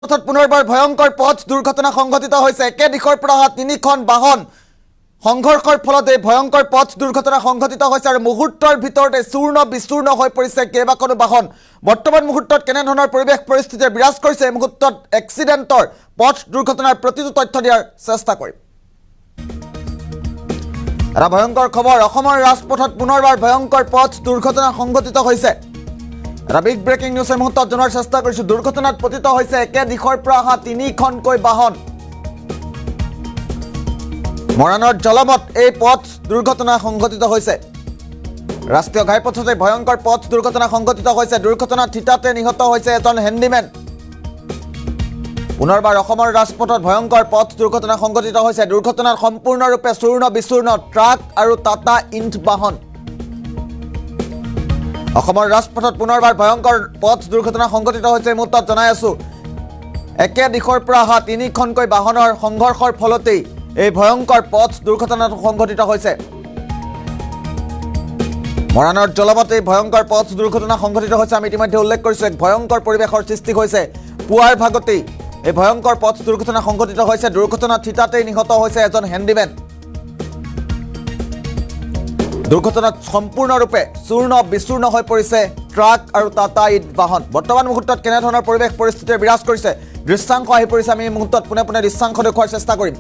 পথত পুনৰবাৰ ভয়ংকৰ পথ দুৰ্ঘটনা সংঘটিত হৈছে। একে দিশৰ পৰা অহা তিনিখন বাহন সংঘৰ্ষৰ ফলত এই ভয়ংকৰ পথ দুৰ্ঘটনা সংঘটিত হৈছে আৰু মুহূৰ্তৰ ভিতৰতে চূৰ্ণ বিচূৰ্ণ হৈ পৰিছে কেইবাখনো বাহন। বৰ্তমান মুহূৰ্তত কেনেধৰণৰ পৰিৱেশ পৰিস্থিতিয়ে বিৰাজ কৰিছে এই মুহূৰ্তত এক্সিডেণ্টৰ পথ দুৰ্ঘটনাৰ প্ৰতিটো তথ্য দিয়াৰ চেষ্টা কৰিম। এটা ভয়ংকৰ খবৰ, অসমৰ ৰাজপথত পুনৰবাৰ ভয়ংকৰ পথ দুৰ্ঘটনা সংঘটিত হৈছে। এটা বিগ ব্ৰেকিং নিউজ এই মুহূৰ্তত জনাৰ চেষ্টা কৰিছোঁ। দুৰ্ঘটনাত পতিত হৈছে একে দিশৰ পৰা অহা তিনিখনকৈ বাহন। মৰাণৰ জলমত এই পথ দুৰ্ঘটনা সংঘটিত হৈছে। ৰাষ্ট্ৰীয় ঘাইপথতে ভয়ংকৰ পথ দুৰ্ঘটনা সংঘটিত হৈছে। দুৰ্ঘটনাত থিতাতে নিহত হৈছে এজন হেণ্ডিমেন। পুনৰবাৰ অসমৰ ৰাজপথত ভয়ংকৰ পথ দুৰ্ঘটনা সংঘটিত হৈছে। দুৰ্ঘটনাত সম্পূৰ্ণৰূপে চূৰ্ণ বিচূৰ্ণ ট্ৰাক আৰু টাটা ইণ্ট বাহন। অসমৰ ৰাজপথত পুনৰবাৰ ভয়ংকৰ পথ দুৰ্ঘটনা সংঘটিত হৈছে। এই মুহূৰ্তত জনাই আছো একে দিশৰ পৰা অহা তিনিখনকৈ বাহনৰ সংঘৰ্ষৰ ফলতেই এই ভয়ংকৰ পথ দুৰ্ঘটনাটো সংঘটিত হৈছে। মৰাণৰ জলমত এই ভয়ংকৰ পথ দুৰ্ঘটনা সংঘটিত হৈছে। আমি ইতিমধ্যে উল্লেখ কৰিছোঁ এক ভয়ংকৰ পৰিৱেশৰ সৃষ্টি হৈছে। পুৱাৰ ভাগতেই এই ভয়ংকৰ পথ দুৰ্ঘটনা সংঘটিত হৈছে। দুৰ্ঘটনাত থিতাতেই নিহত হৈছে এজন হেণ্ডিমেন। দুৰ্ঘটনাত সম্পূৰ্ণৰূপে চূৰ্ণ বিচূৰ্ণ হৈ পৰিছে ট্ৰাক আৰু টাটা ইট বাহন। বৰ্তমান মুহূৰ্তত কেনেধৰণৰ পৰিৱেশ পৰিস্থিতিয়ে বিৰাজ কৰিছে দৃশ্যাংশ আহি পৰিছে। আমি এই মুহূৰ্তত পোনে পোনে দৃশ্যাংশ দেখুওৱাৰ চেষ্টা কৰিম।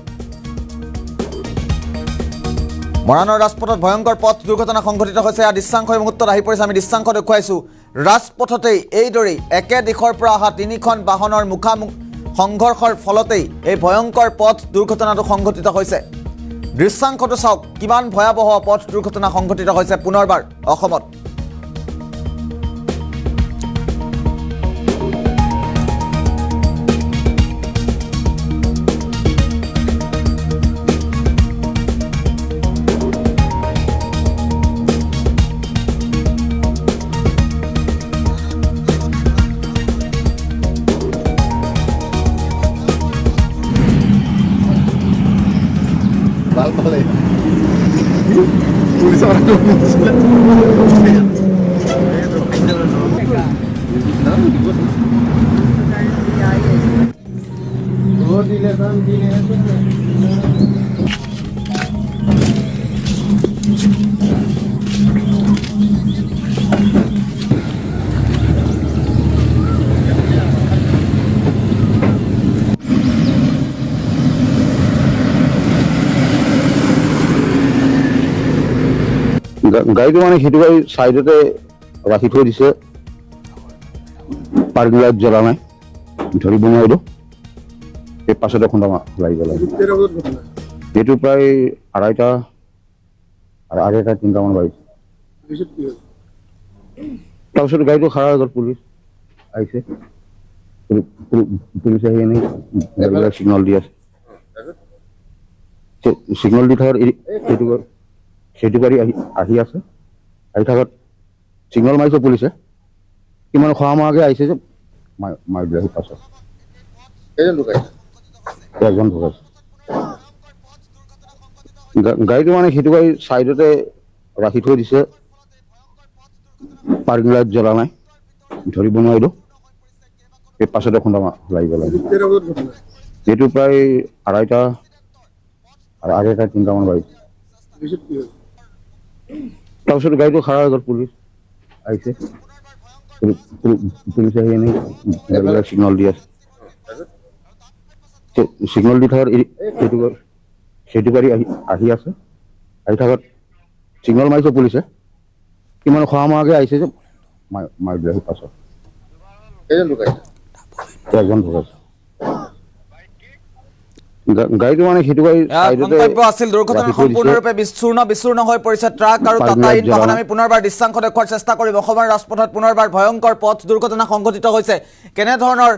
মৰাণৰ ৰাজপথত ভয়ংকৰ পথ দুৰ্ঘটনা সংঘটিত হৈছে। এয়া দৃশ্যাংশ এই মুহূৰ্তত আহি পৰিছে। আমি দৃশ্যাংশ দেখুৱাইছোঁ। ৰাজপথতেই এইদৰেই একে দিশৰ পৰা অহা তিনিখন বাহনৰ মুখামুখ সংঘৰ্ষৰ ফলতেই এই ভয়ংকৰ পথ দুৰ্ঘটনাটো সংঘটিত হৈছে। দৃশ্যাংশটো চাওক, কিমান ভয়াৱহ পথ দুৰ্ঘটনা সংঘটিত হৈছে পুনৰবাৰ অসমত। পুলিশ গাড়ীটো মানে সেইটো গাড়ী চাইডতে ৰাখি থৈ দিছে। পাৰ্কিং লাইট জ্বলা নাই, ধৰিব নোৱাৰিলো। এই পাছতে খুন্দা লাগিব লাগে। এইটো প্ৰায় আঢ়ৈটা 3টামান বাজিছে। তাৰপিছত গাড়ীটো খাৰা হৈ গ'ল। পুলিচ আহিছে, পুলিচ আহি এনেই গাড়ীবিলাক ছিগনেল দি আছে। ছিগনেল দি থকাত সেইটো গাড়ী আহি আছে। আহি থাকাত ছিগনেল মাৰিছে পুলিচে। কিমান খোৱামাকে আহিছে যে মাৰি দিলে। আহি পাছত এজন ঢুকাইছে। গাড়ীটো মানে সেইটো গাড়ী চাইডতে ৰাখি থৈ দিছে। পাৰ্কিং লাইট জ্বলা নাই, ধৰিব নোৱাৰিলো। এই পাছতে খুন্দা লাগিব লাগে। এইটো প্ৰায় আঢ়ৈটা 3টামান বাজিছে। তাৰপিছত গাড়ীটো খাৰা হৈ গ'ল। পুলিচ আহিছে, পুলিচ আহি এনেই গাড়ীবিলাক ছিগনেল দি আছে। ছিগনেল দি থকাত সেইটো গাড়ী আহি আছে। আহি থাকাত ছিগনেল মাৰিছে পুলিচে। কিমান খোৱামাকে আহিছে যে মাৰি দিলে। আহি পাছত এজন ঢুকাইছে। গাড়ীটো মানে সেইটো গাড়ী মন্তব্য আছিল। দুৰ্ঘটনাৰ সম্পূৰ্ণৰূপে বিচূৰ্ণ হৈ পৰিছে ট্ৰাক আৰু টাটা ইট বাহন। আমি পুনৰবাৰ দৃশ্যাংশ দেখুওৱাৰ চেষ্টা কৰিম। অসমৰ ৰাজপথত পুনৰবাৰ ভয়ংকৰ পথ দুৰ্ঘটনা সংঘটিত হৈছে। কেনেধৰণৰ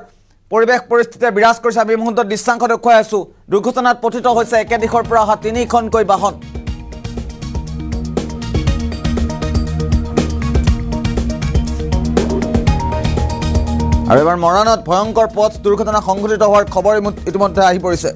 পৰিৱেশ পৰিস্থিতিয়ে বিৰাজ কৰিছে আমি এই মুহূৰ্তত দৃশ্যাংশ দেখুৱাই আছোঁ। দুৰ্ঘটনাত পতিত হৈছে একে দিশৰ পৰা অহা তিনিখনকৈ বাহন। আৰু এবাৰ মৰাণত ভয়ংকৰ পথ দুৰ্ঘটনা সংঘটিত হোৱাৰ খবৰ ইতিমধ্যে আহি পৰিছে।